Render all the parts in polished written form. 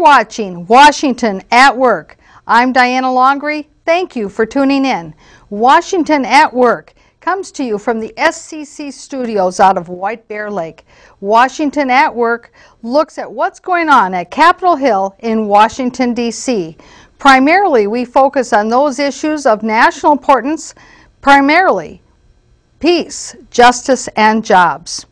watching Washington at Work. I'm Diana Longrie. Thank you for tuning in. Washington at Work comes to you from the SCC studios out of White Bear Lake. Washington at Work looks at what's going on at Capitol Hill in Washington, D.C. Primarily, we focus on those issues of national importance, primarily peace, justice, and jobs.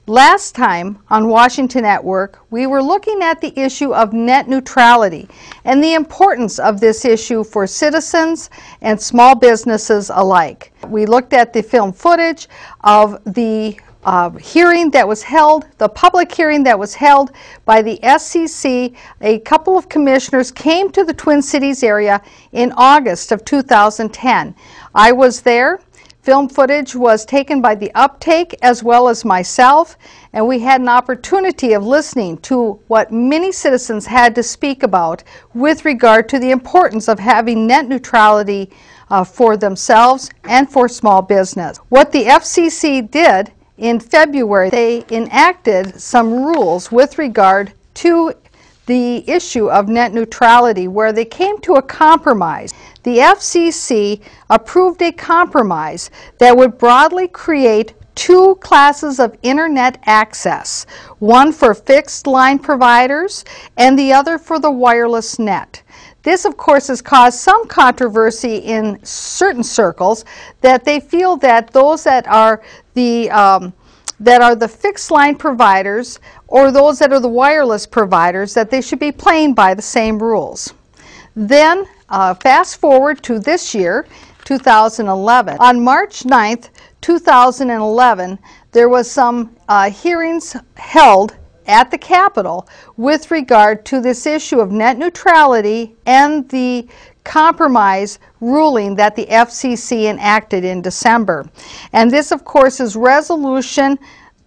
Last time on Washington at Work, we were looking at the issue of net neutrality and the importance of this issue for citizens and small businesses alike. We looked at the film footage of the hearing that was held, the public hearing that was held by the SCC. A couple of commissioners came to the Twin Cities area in August of 2010. I was there. Film footage was taken by the Uptake as well as myself, and we had an opportunity of listening to what many citizens had to speak about with regard to the importance of having net neutrality for themselves and for small business. What the FCC did in February, they enacted some rules with regard to the issue of net neutrality, where they came to a compromise. The FCC approved a compromise that would broadly create two classes of internet access, one for fixed line providers and the other for the wireless net. This, of course, has caused some controversy in certain circles, that they feel that those that are the fixed line providers or those that are the wireless providers, that they should be playing by the same rules. Then fast forward to this year, 2011. On March 9th, 2011, there was some hearings held at the Capitol with regard to this issue of net neutrality and the compromise ruling that the FCC enacted in December. And this, of course, is Resolution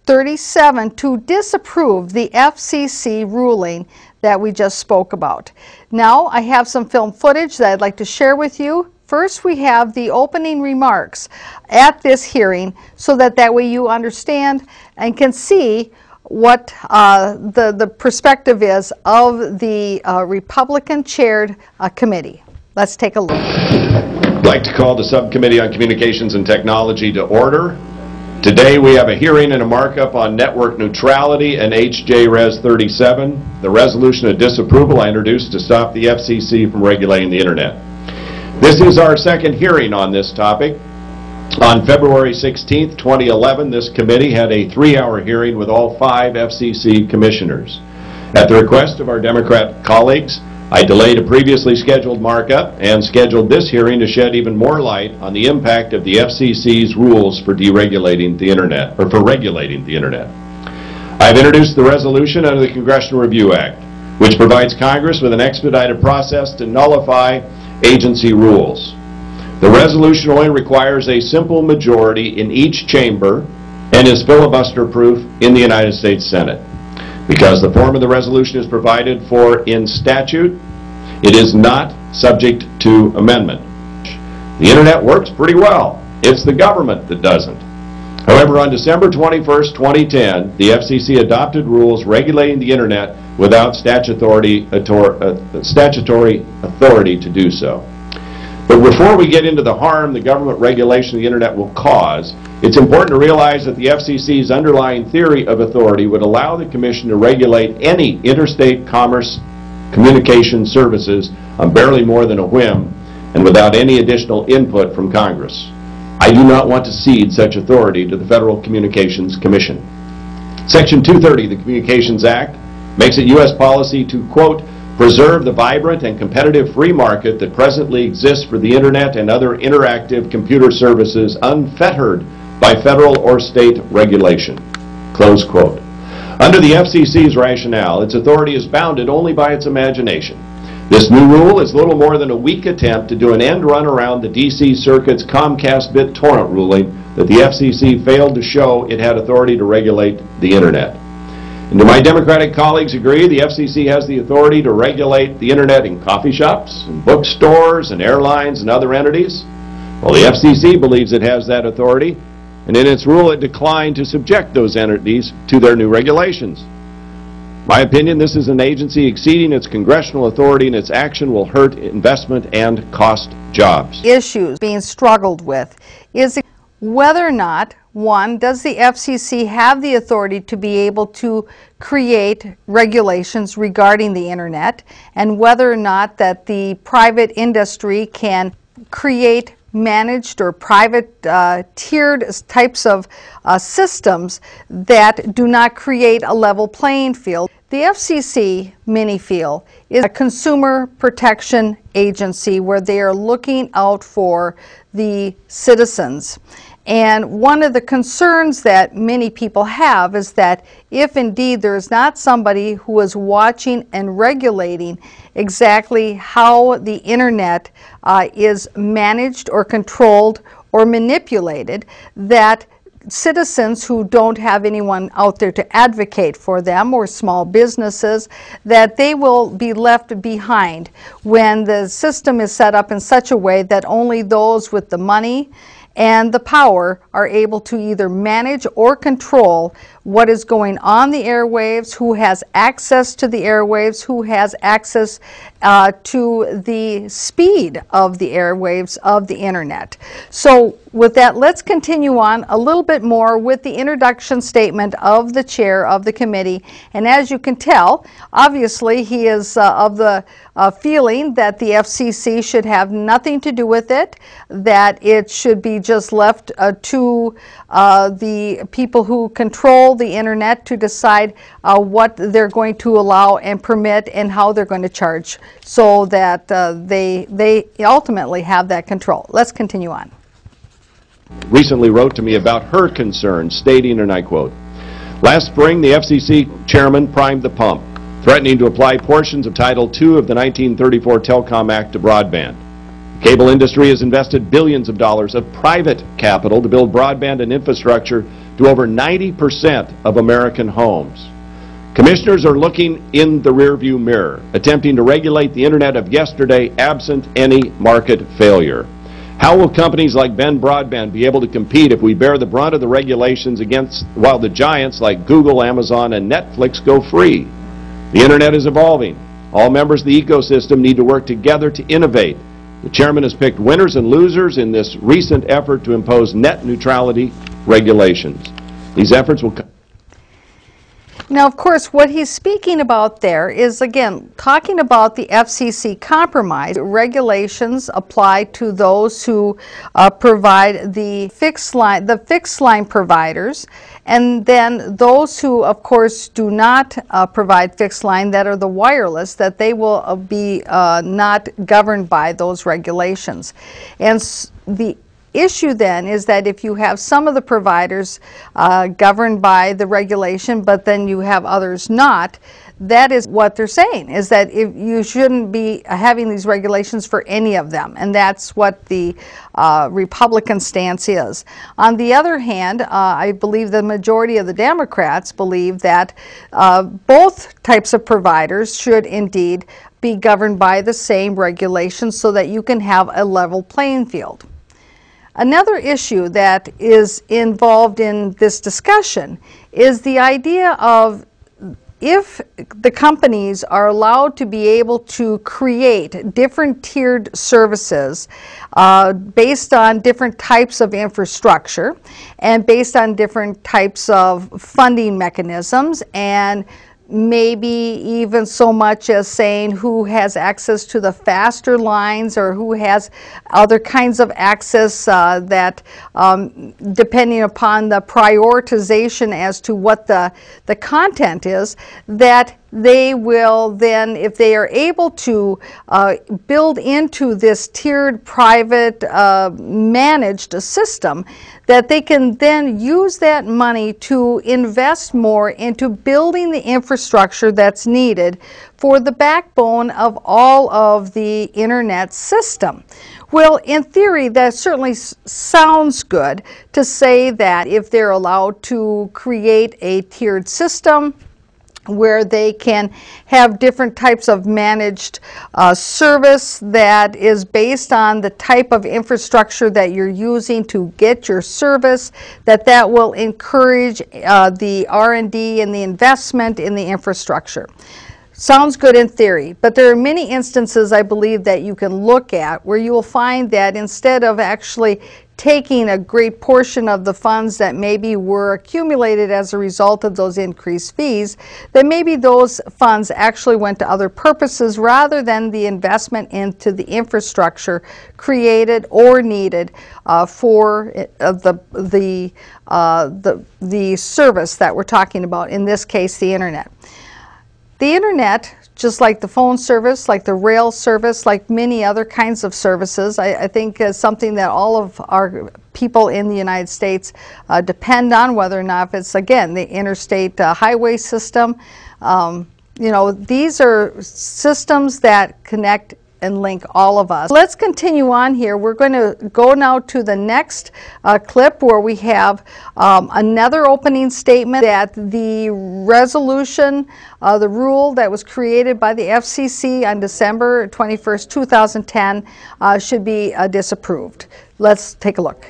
37 to disapprove the FCC ruling that we just spoke about. Now, I have some film footage that I'd like to share with you. First, we have the opening remarks at this hearing, so that way you understand and can see what the perspective is of the Republican-chaired committee. Let's take a look. I'd like to call the Subcommittee on Communications and Technology to order. Today we have a hearing and a markup on network neutrality and HJ Res 37, the resolution of disapproval I introduced to stop the FCC from regulating the Internet. This is our second hearing on this topic. On February 16, 2011, this committee had a 3-hour hearing with all 5 FCC commissioners. At the request of our Democrat colleagues, I delayed a previously scheduled markup and scheduled this hearing to shed even more light on the impact of the FCC's rules for deregulating the Internet, or for regulating the Internet. I've introduced the resolution under the Congressional Review Act, which provides Congress with an expedited process to nullify agency rules. The resolution only requires a simple majority in each chamber and is filibuster-proof in the United States Senate. Because the form of the resolution is provided for in statute, it is not subject to amendment. The Internet works pretty well. It's the government that doesn't. However, on December 21st, 2010, the FCC adopted rules regulating the Internet without statutory authority to do so. But before we get into the harm the government regulation of the Internet will cause, it's important to realize that the FCC's underlying theory of authority would allow the Commission to regulate any interstate commerce communication services on barely more than a whim and without any additional input from Congress. I do not want to cede such authority to the Federal Communications Commission. Section 230 of the Communications Act makes it U.S. policy to, quote, preserve the vibrant and competitive free market that presently exists for the Internet and other interactive computer services unfettered by federal or state regulation, close quote. Under the FCC's rationale, its authority is bounded only by its imagination. This new rule is little more than a weak attempt to do an end run around the D.C. Circuit's Comcast BitTorrent ruling that the FCC failed to show it had authority to regulate the Internet. And do my Democratic colleagues agree the FCC has the authority to regulate the Internet in coffee shops, and bookstores, and airlines, and other entities? Well, the FCC believes it has that authority, and in its rule it declined to subject those entities to their new regulations. My opinion, this is an agency exceeding its congressional authority, and its action will hurt investment and cost jobs. Issues being struggled with is whether or not, one, does the FCC have the authority to be able to create regulations regarding the internet, and whether or not that the private industry can create managed or private tiered types of systems that do not create a level playing field. The FCC, many feel, is a consumer protection agency where they are looking out for the citizens. And one of the concerns that many people have is that if indeed there is not somebody who is watching and regulating exactly how the internet is managed or controlled or manipulated, that citizens who don't have anyone out there to advocate for them, or small businesses, that they will be left behind when the system is set up in such a way that only those with the money and the power are able to either manage or control what is going on the airwaves, who has access to the airwaves, who has access to the speed of the airwaves of the internet. So with that, let's continue on a little bit more with the introduction statement of the chair of the committee. And as you can tell, obviously he is of the feeling that the FCC should have nothing to do with it, that it should be just left to the people who control the internet to decide what they're going to allow and permit and how they're going to charge, so that they ultimately have that control. Let's continue on. Recently wrote to me about her concerns, stating, and I quote, "Last spring, the FCC chairman primed the pump, threatening to apply portions of Title II of the 1934 Telecom Act to broadband. The cable industry has invested billions of dollars of private capital to build broadband and infrastructure to over 90% of American homes. Commissioners are looking in the rearview mirror, attempting to regulate the internet of yesterday absent any market failure. How will companies like Ben Broadband be able to compete if we bear the brunt of the regulations against, while the giants like Google, Amazon, and Netflix go free? The internet is evolving. All members of the ecosystem need to work together to innovate. The chairman has picked winners and losers in this recent effort to impose net neutrality regulations. These efforts will..." Now, of course, what he's speaking about there is, again, talking about the FCC compromise. Regulations apply to those who provide the fixed line providers, and then those who, of course, do not provide fixed line, that are the wireless, that they will be not governed by those regulations. And the issue then is that if you have some of the providers governed by the regulation, but then you have others not, that is what they're saying, is that if you shouldn't be having these regulations for any of them, and that's what the Republican stance is. On the other hand, I believe the majority of the Democrats believe that both types of providers should indeed be governed by the same regulations so that you can have a level playing field. Another issue that is involved in this discussion is the idea of, if the companies are allowed to be able to create different tiered services based on different types of infrastructure and based on different types of funding mechanisms, and maybe even so much as saying who has access to the faster lines or who has other kinds of access that depending upon the prioritization as to what the content is, that they will then, if they are able to build into this tiered private managed system, that they can then use that money to invest more into building the infrastructure that's needed for the backbone of all of the internet system. Well, in theory, that certainly sounds good to say that if they're allowed to create a tiered system, where they can have different types of managed service that is based on the type of infrastructure that you're using to get your service, that will encourage the R&D and the investment in the infrastructure. Sounds good in theory, but there are many instances, I believe, that you can look at where you will find that instead of actually taking a great portion of the funds that maybe were accumulated as a result of those increased fees, that maybe those funds actually went to other purposes rather than the investment into the infrastructure created or needed for the service that we're talking about, in this case the internet. The internet, just like the phone service, like the rail service, like many other kinds of services, I think is something that all of our people in the United States depend on, whether or not it's, again, the interstate highway system. You know, these are systems that connect and link all of us. Let's continue on here. We're going to go now to the next clip where we have another opening statement that the resolution, the rule that was created by the FCC on December 21st, 2010 should be disapproved. Let's take a look.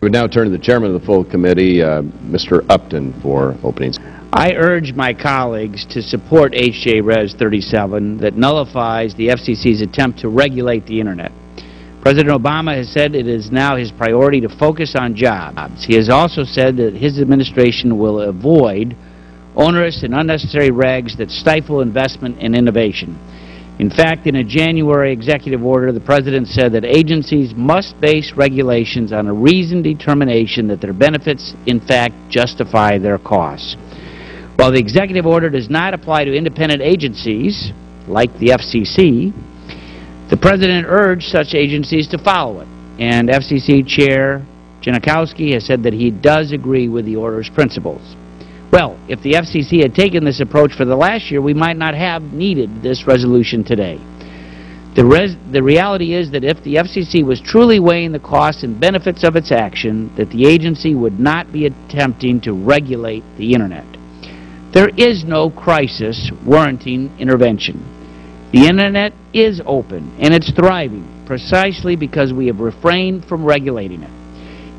We would now turn to the chairman of the full committee, Mr. Upton, for openings. I urge my colleagues to support H.J. Res. 37 that nullifies the FCC's attempt to regulate the Internet. President Obama has said it is now his priority to focus on jobs. He has also said that his administration will avoid onerous and unnecessary regs that stifle investment and innovation. In fact, in a January executive order, the President said that agencies must base regulations on a reasoned determination that their benefits, in fact, justify their costs. While the executive order does not apply to independent agencies, like the FCC, the President urged such agencies to follow it, and FCC Chair Janikowski has said that he does agree with the order's principles. Well, if the FCC had taken this approach for the last year, we might not have needed this resolution today. The reality is that if the FCC was truly weighing the costs and benefits of its action, that the agency would not be attempting to regulate the Internet. There is no crisis warranting intervention. The Internet is open and it's thriving precisely because we have refrained from regulating it.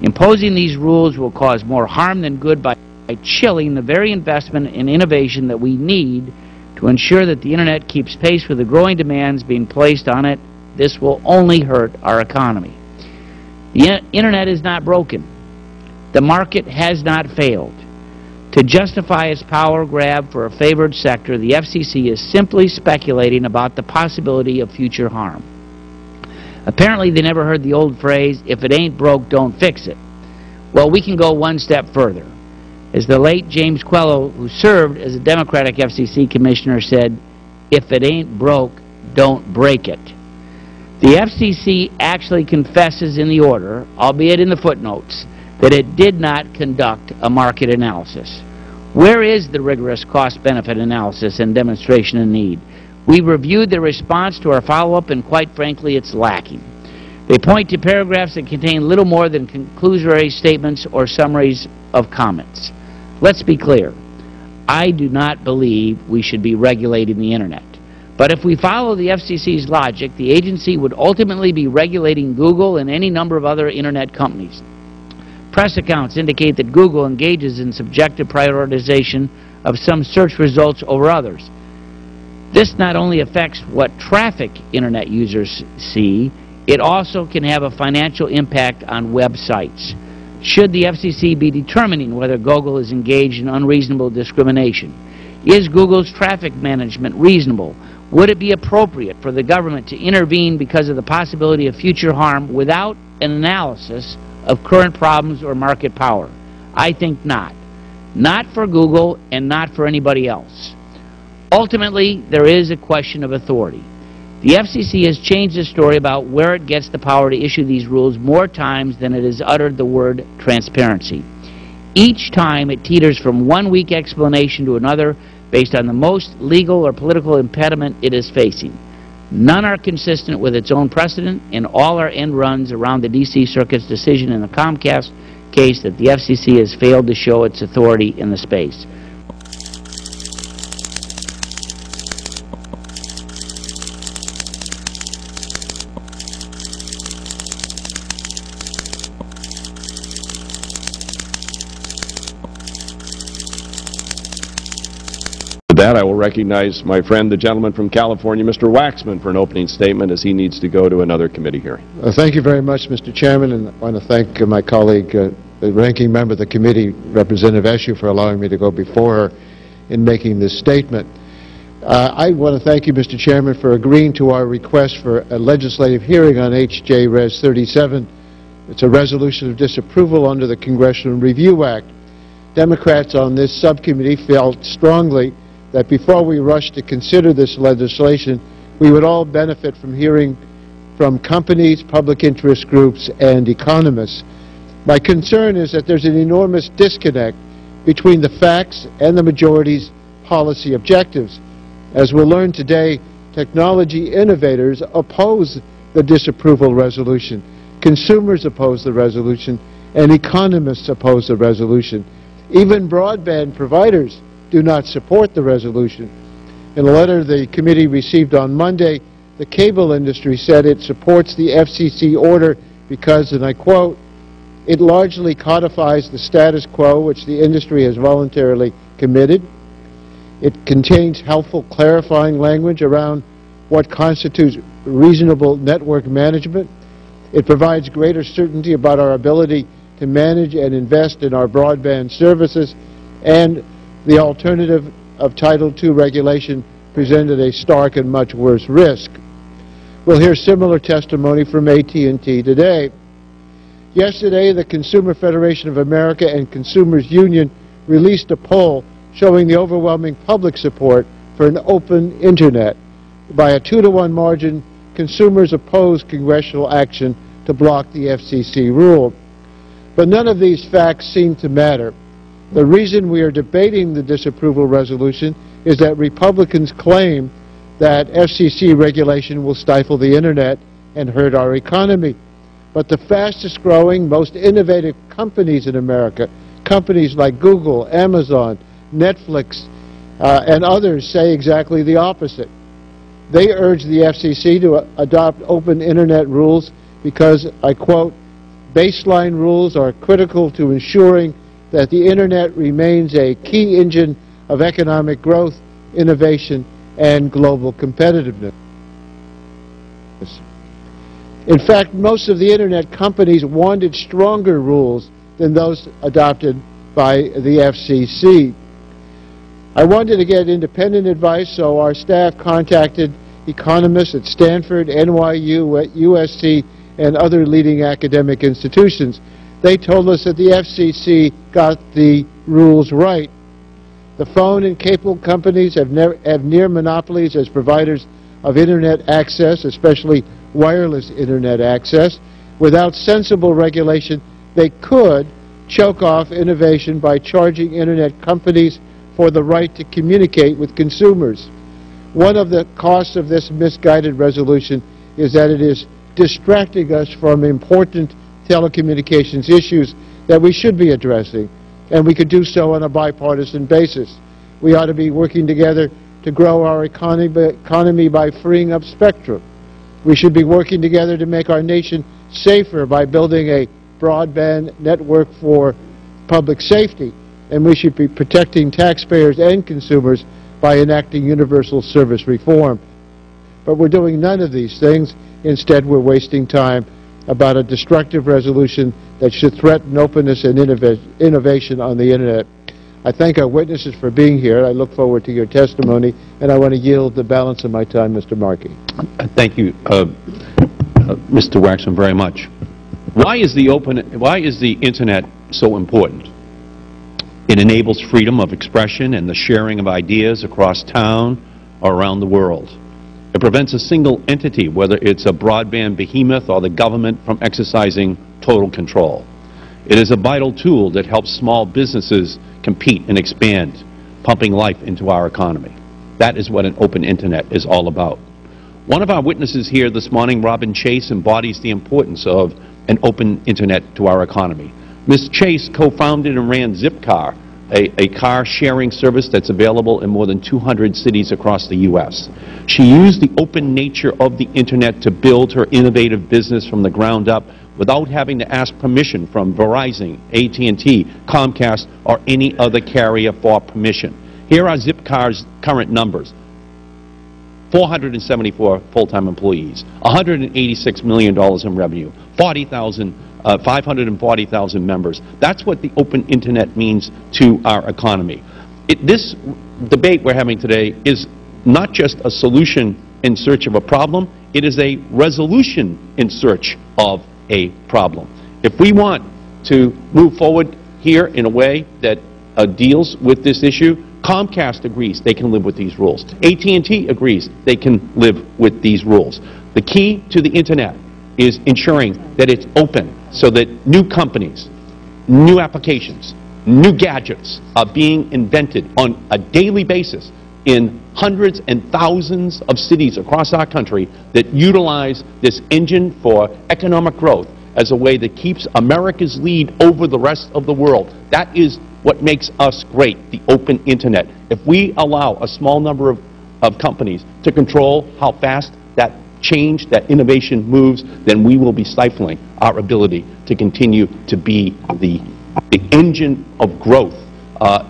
Imposing these rules will cause more harm than good by chilling the very investment and innovation that we need to ensure that the Internet keeps pace with the growing demands being placed on it. This will only hurt our economy. The Internet is not broken. The market has not failed. To justify its power grab for a favored sector, the FCC is simply speculating about the possibility of future harm. Apparently, they never heard the old phrase, if it ain't broke, don't fix it. Well, we can go one step further. As the late James Quello, who served as a Democratic FCC commissioner, said, if it ain't broke, don't break it. The FCC actually confesses in the order, albeit in the footnotes, that it did not conduct a market analysis. Where is the rigorous cost-benefit analysis and demonstration of need? We reviewed the response to our follow-up, and quite frankly, it's lacking. They point to paragraphs that contain little more than conclusory statements or summaries of comments. Let's be clear. I do not believe we should be regulating the Internet. But if we follow the FCC's logic, the agency would ultimately be regulating Google and any number of other Internet companies. Press accounts indicate that Google engages in subjective prioritization of some search results over others. This not only affects what traffic Internet users see, it also can have a financial impact on websites. Should the FCC be determining whether Google is engaged in unreasonable discrimination? Is Google's traffic management reasonable? Would it be appropriate for the government to intervene because of the possibility of future harm without an analysis of current problems or market power? I think not. Not for Google and not for anybody else. Ultimately, there is a question of authority. The FCC has changed the story about where it gets the power to issue these rules more times than it has uttered the word transparency. Each time it teeters from one weak explanation to another based on the most legal or political impediment it is facing. None are consistent with its own precedent, and all are end runs around the D.C. Circuit's decision in the Comcast case that the FCC has failed to show its authority in the space. With that, I will recognize my friend, the gentleman from California, Mr. Waxman, for an opening statement as he needs to go to another committee hearing. Thank you very much, Mr. Chairman, and I want to thank my colleague, the ranking member of the committee, Representative Eshoo, for allowing me to go before her in making this statement. I want to thank you, Mr. Chairman, for agreeing to our request for a legislative hearing on H.J. Res. 37. It's a resolution of disapproval under the Congressional Review Act. Democrats on this subcommittee felt strongly that before we rush to consider this legislation, we would all benefit from hearing from companies, public interest groups, and economists. My concern is that there's an enormous disconnect between the facts and the majority's policy objectives. As we'll learn today, technology innovators oppose the disapproval resolution, consumers oppose the resolution, and economists oppose the resolution. Even broadband providers do not support the resolution. In a letter the committee received on Monday, the cable industry said it supports the FCC order because, and I quote, "It largely codifies the status quo which the industry has voluntarily committed. It contains helpful clarifying language around what constitutes reasonable network management. It provides greater certainty about our ability to manage and invest in our broadband services, and the alternative of Title II regulation presented a stark and much worse risk." We'll hear similar testimony from AT&T today. Yesterday, the Consumer Federation of America and Consumers Union released a poll showing the overwhelming public support for an open Internet. By a 2-to-1 margin, consumers opposed congressional action to block the FCC rule. But none of these facts seem to matter. The reason we are debating the disapproval resolution is that Republicans claim that FCC regulation will stifle the Internet and hurt our economy. But the fastest growing, most innovative companies in America, companies like Google, Amazon, Netflix, and others, say exactly the opposite. They urge the FCC to adopt open Internet rules because, I quote, "Baseline rules are critical to ensuring that the Internet remains a key engine of economic growth, innovation, and global competitiveness." In fact, most of the Internet companies wanted stronger rules than those adopted by the FCC. I wanted to get independent advice, so our staff contacted economists at Stanford, NYU, USC, and other leading academic institutions. They told us that the FCC got the rules right. The phone and cable companies have near monopolies as providers of Internet access, especially wireless Internet access. Without sensible regulation, they could choke off innovation by charging Internet companies for the right to communicate with consumers. One of the costs of this misguided resolution is that it is distracting us from important telecommunications issues that we should be addressing, and we could do so on a bipartisan basis. We ought to be working together to grow our economy by freeing up spectrum. We should be working together to make our nation safer by building a broadband network for public safety, and we should be protecting taxpayers and consumers by enacting universal service reform. But we're doing none of these things. Instead, we're wasting time about a destructive resolution that should threaten openness and innovation on the Internet. I thank our witnesses for being here. I look forward to your testimony, and I want to yield the balance of my time, Mr. Markey. Thank you, Mr. Waxman, very much. Why is the Internet so important? It enables freedom of expression and the sharing of ideas across town or around the world. It prevents a single entity, whether it's a broadband behemoth or the government, from exercising total control. It is a vital tool that helps small businesses compete and expand, pumping life into our economy. That is what an open Internet is all about. One of our witnesses here this morning, Robin Chase, embodies the importance of an open Internet to our economy. Ms. Chase co-founded and ran Zipcar, a car-sharing service that's available in more than 200 cities across the U.S. She used the open nature of the Internet to build her innovative business from the ground up without having to ask permission from Verizon, AT&T, Comcast, or any other carrier for permission. Here are Zipcar's current numbers. 474 full-time employees, $186 million in revenue, 540,000 members. That's what the open internet means to our economy. This debate we're having today is not just a solution in search of a problem, it is a resolution in search of a problem. If we want to move forward here in a way that deals with this issue, Comcast agrees they can live with these rules. AT&T agrees they can live with these rules. The key to the internet is ensuring that it's open so that new companies, new applications, new gadgets are being invented on a daily basis in hundreds and thousands of cities across our country that utilize this engine for economic growth as a way that keeps America's lead over the rest of the world. That is what makes us great, the open internet. If we allow a small number of companies to control how fast that change, that innovation moves, then we will be stifling our ability to continue to be the engine of growth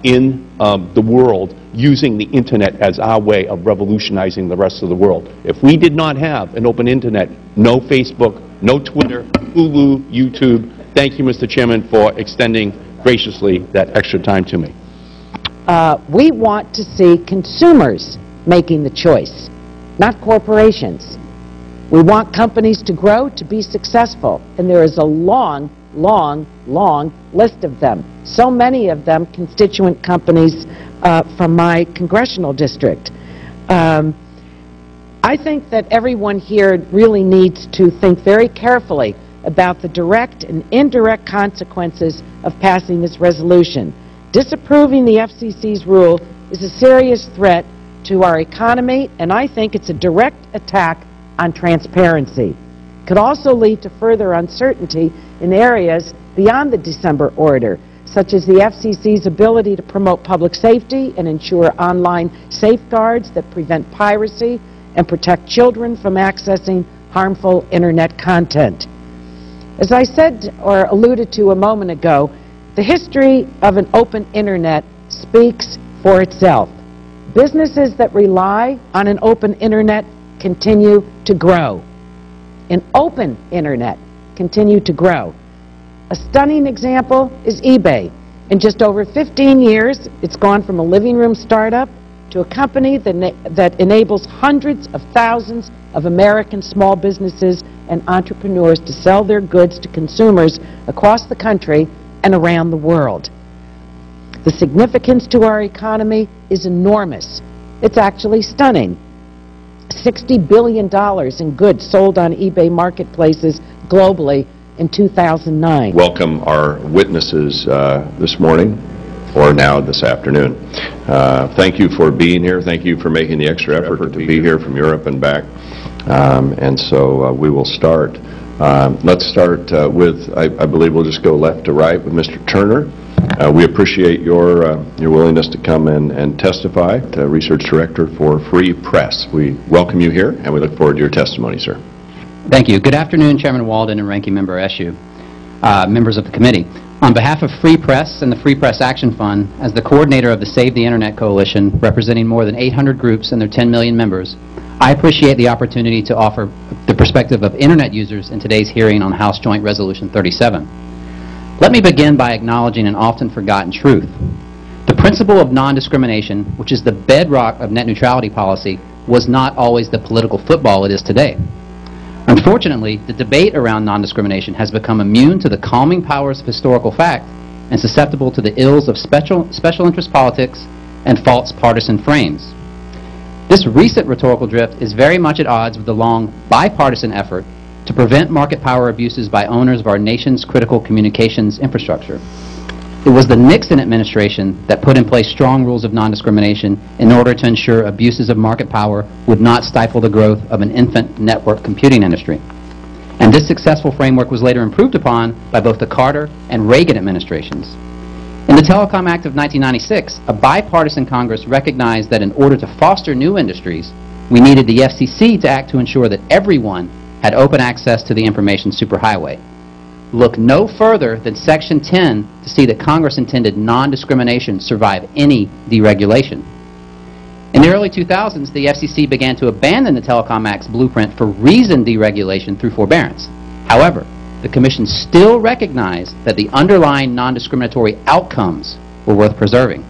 in the world, using the internet as our way of revolutionizing the rest of the world. If we did not have an open internet, no Facebook, no Twitter, Hulu, YouTube. Thank you, Mr. Chairman, for extending graciously that extra time to me. We want to see consumers making the choice, not corporations. We want companies to grow, to be successful, and there is a long, long, long list of them. So many of them constituent companies from my congressional district. I think that everyone here really needs to think very carefully about the direct and indirect consequences of passing this resolution. Disapproving the FCC's rule is a serious threat to our economy, and I think it's a direct attack on transparency. It could also lead to further uncertainty in areas beyond the December order, such as the FCC's ability to promote public safety and ensure online safeguards that prevent piracy and protect children from accessing harmful internet content. As I said or alluded to a moment ago, the history of an open internet speaks for itself. Businesses that rely on an open internet continue to grow. An open internet continue to grow. A stunning example is eBay. In just over 15 years, it's gone from a living room startup to a company that enables hundreds of thousands of American small businesses and entrepreneurs to sell their goods to consumers across the country and around the world. The significance to our economy is enormous. It's actually stunning. $60 billion in goods sold on eBay marketplaces globally in 2009. Welcome our witnesses this morning, or now this afternoon. Thank you for being here. Thank you for making the extra effort to be here from Europe and back. And so we will start. Let's start with, I believe we'll just go left to right with Mr. Turner. We appreciate your willingness to come and testify, Research Director for Free Press. We welcome you here, and we look forward to your testimony, sir. Thank you. Good afternoon, Chairman Walden and Ranking Member Eshoo, members of the committee. On behalf of Free Press and the Free Press Action Fund, as the coordinator of the Save the Internet Coalition, representing more than 800 groups and their 10 million members, I appreciate the opportunity to offer the perspective of Internet users in today's hearing on House Joint Resolution 37. Let me begin by acknowledging an often forgotten truth. The principle of non-discrimination, which is the bedrock of net neutrality policy, was not always the political football it is today. Unfortunately, the debate around non-discrimination has become immune to the calming powers of historical fact and susceptible to the ills of special interest politics and false partisan frames. This recent rhetorical drift is very much at odds with the long bipartisan effort to prevent market power abuses by owners of our nation's critical communications infrastructure. It was the Nixon administration that put in place strong rules of non-discrimination in order to ensure abuses of market power would not stifle the growth of an infant network computing industry. And this successful framework was later improved upon by both the Carter and Reagan administrations. In the Telecom Act of 1996, a bipartisan Congress recognized that in order to foster new industries, we needed the FCC to act to ensure that everyone had open access to the information superhighway. look no further than Section 10 to see that Congress intended non-discrimination survive any deregulation. In the early 2000s, the FCC began to abandon the Telecom Act's blueprint for reasoned deregulation through forbearance. However, the Commission still recognized that the underlying non-discriminatory outcomes were worth preserving.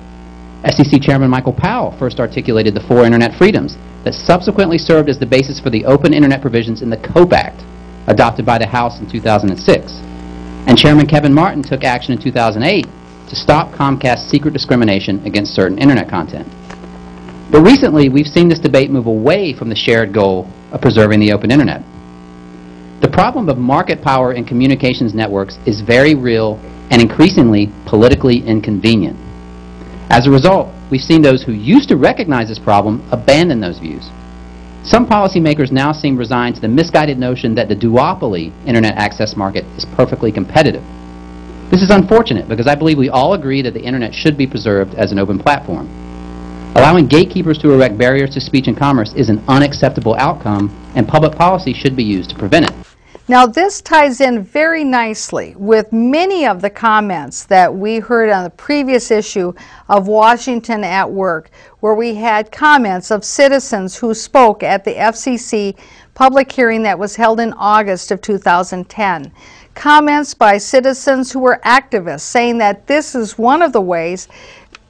SEC Chairman Michael Powell first articulated the 4 Internet freedoms that subsequently served as the basis for the open Internet provisions in the COPE Act, adopted by the House in 2006. And Chairman Kevin Martin took action in 2008 to stop Comcast's secret discrimination against certain Internet content. But recently, we've seen this debate move away from the shared goal of preserving the open Internet. The problem of market power in communications networks is very real and increasingly politically inconvenient. As a result, we've seen those who used to recognize this problem abandon those views. Some policymakers now seem resigned to the misguided notion that the duopoly Internet access market is perfectly competitive. This is unfortunate because I believe we all agree that the Internet should be preserved as an open platform. Allowing gatekeepers to erect barriers to speech and commerce is an unacceptable outcome, and public policy should be used to prevent it. Now, this ties in very nicely with many of the comments that we heard on the previous issue of Washington at Work, where we had comments of citizens who spoke at the FCC public hearing that was held in August of 2010. Comments by citizens who were activists saying that this is one of the ways,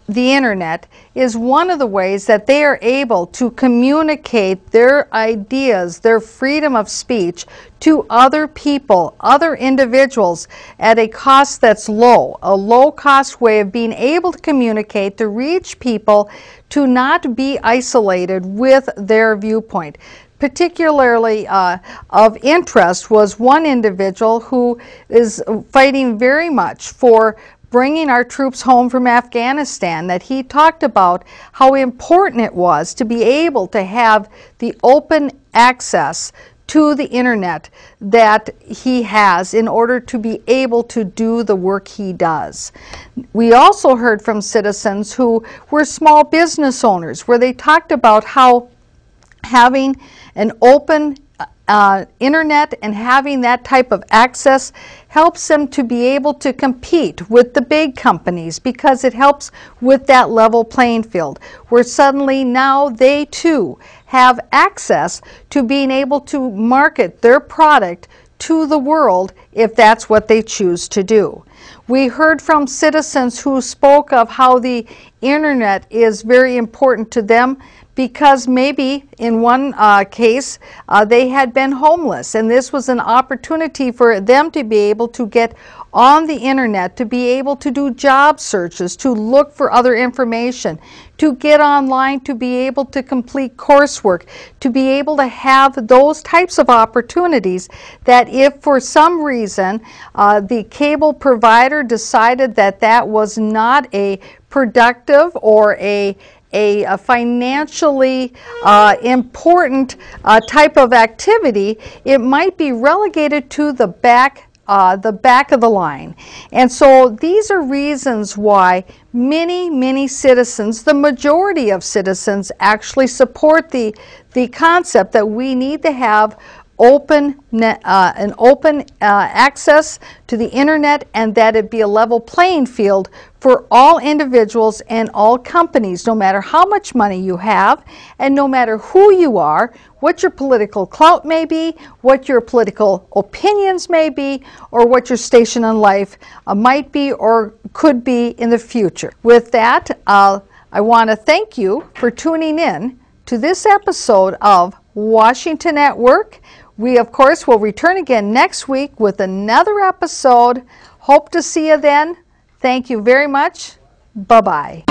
the Internet is one of the ways that they are able to communicate their ideas, their freedom of speech to other people, other individuals at a cost that's low, a low-cost way of being able to communicate, to reach people, to not be isolated with their viewpoint. Particularly of interest was one individual who is fighting very much for bringing our troops home from Afghanistan, that he talked about how important it was to be able to have the open access to the Internet that he has in order to be able to do the work he does. We also heard from citizens who were small business owners, where they talked about how having an open Internet and having that type of access helps them to be able to compete with the big companies, because it helps with that level playing field, where suddenly now they too have access to being able to market their product to the world if that's what they choose to do. We heard from citizens who spoke of how the Internet is very important to them, because maybe in one case they had been homeless, and this was an opportunity for them to be able to get on the Internet, to be able to do job searches, to look for other information, to get online, to be able to complete coursework, to be able to have those types of opportunities that if for some reason the cable provider decided that that was not a productive or a financially important type of activity, it might be relegated to the back of the line. And so these are reasons why many citizens, the majority of citizens, actually support the concept that we need to have open access to the Internet, and that it be a level playing field for all individuals and all companies, no matter how much money you have and no matter who you are, what your political clout may be, what your political opinions may be, or what your station in life might be or could be in the future. With that, I want to thank you for tuning in to this episode of Washington at Work. We, of course, will return again next week with another episode. Hope to see you then. Thank you very much. Bye-bye.